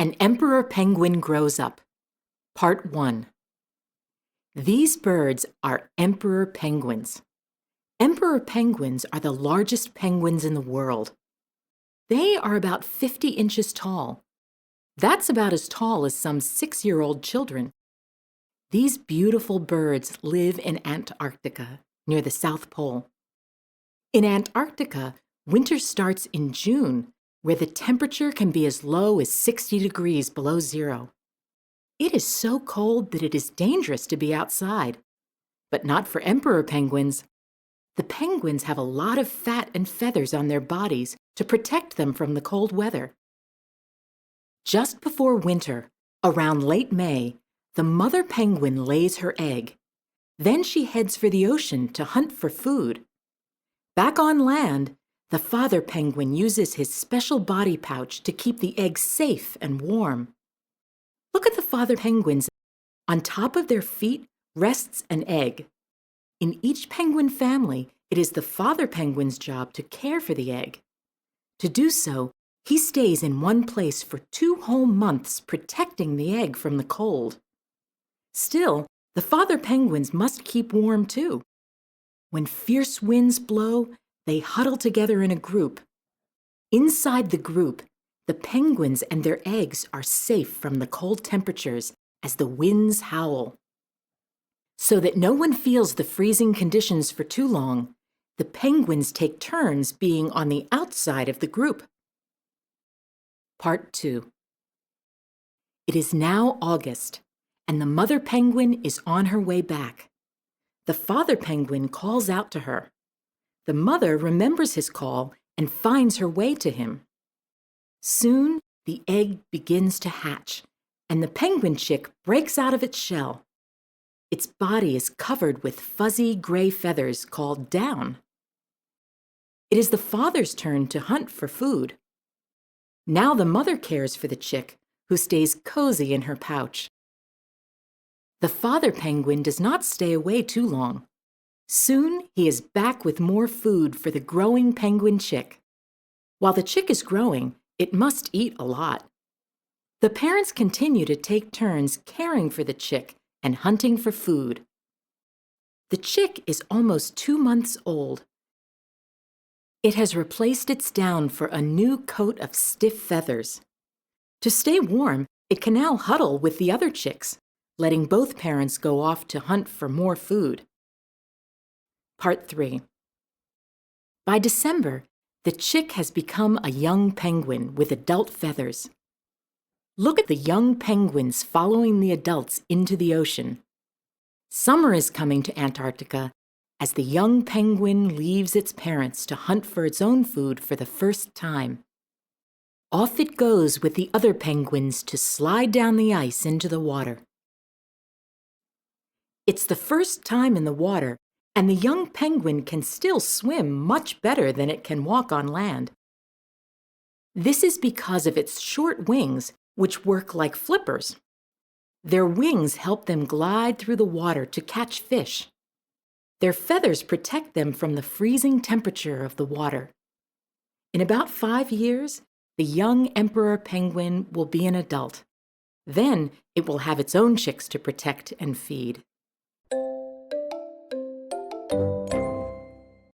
An Emperor Penguin Grows Up. Part 1. These birds are emperor penguins. Emperor penguins are the largest penguins in the world. They are about 50 inches tall. That's about as tall as some 6-year-old children. These beautiful birds live in Antarctica, near the South Pole. In Antarctica, winter starts in June, where the temperature can be as low as 60 degrees below zero. It is so cold that it is dangerous to be outside. But not for emperor penguins. The penguins have a lot of fat and feathers on their bodies to protect them from the cold weather. Just before winter, around late May, the mother penguin lays her egg. Then she heads for the ocean to hunt for food. Back on land, the father penguin uses his special body pouch to keep the egg safe and warm. Look at the father penguins. On top of their feet rests an egg. In each penguin family, it is the father penguin's job to care for the egg. To do so, he stays in one place for 2 whole months, protecting the egg from the cold. Still, the father penguins must keep warm too. When fierce winds blow, they huddle together in a group. Inside the group, the penguins and their eggs are safe from the cold temperatures as the winds howl. So that no one feels the freezing conditions for too long, the penguins take turns being on the outside of the group. Part 2. It is now August, and the mother penguin is on her way back. The father penguin calls out to her. The mother remembers his call and finds her way to him. Soon, the egg begins to hatch, and the penguin chick breaks out of its shell. Its body is covered with fuzzy gray feathers called down. It is the father's turn to hunt for food. Now the mother cares for the chick, who stays cozy in her pouch. The father penguin does not stay away too long. Soon, he is back with more food for the growing penguin chick. While the chick is growing, it must eat a lot. The parents continue to take turns caring for the chick and hunting for food. The chick is almost 2 months old. It has replaced its down for a new coat of stiff feathers. To stay warm, it can now huddle with the other chicks, letting both parents go off to hunt for more food. Part 3. By December, the chick has become a young penguin with adult feathers. Look at the young penguins following the adults into the ocean. Summer is coming to Antarctica as the young penguin leaves its parents to hunt for its own food for the first time. Off it goes with the other penguins to slide down the ice into the water. It's the first time in the water, and the young penguin can still swim much better than it can walk on land. This is because of its short wings, which work like flippers. Their wings help them glide through the water to catch fish. Their feathers protect them from the freezing temperature of the water. In about 5 years, the young emperor penguin will be an adult. Then it will have its own chicks to protect and feed.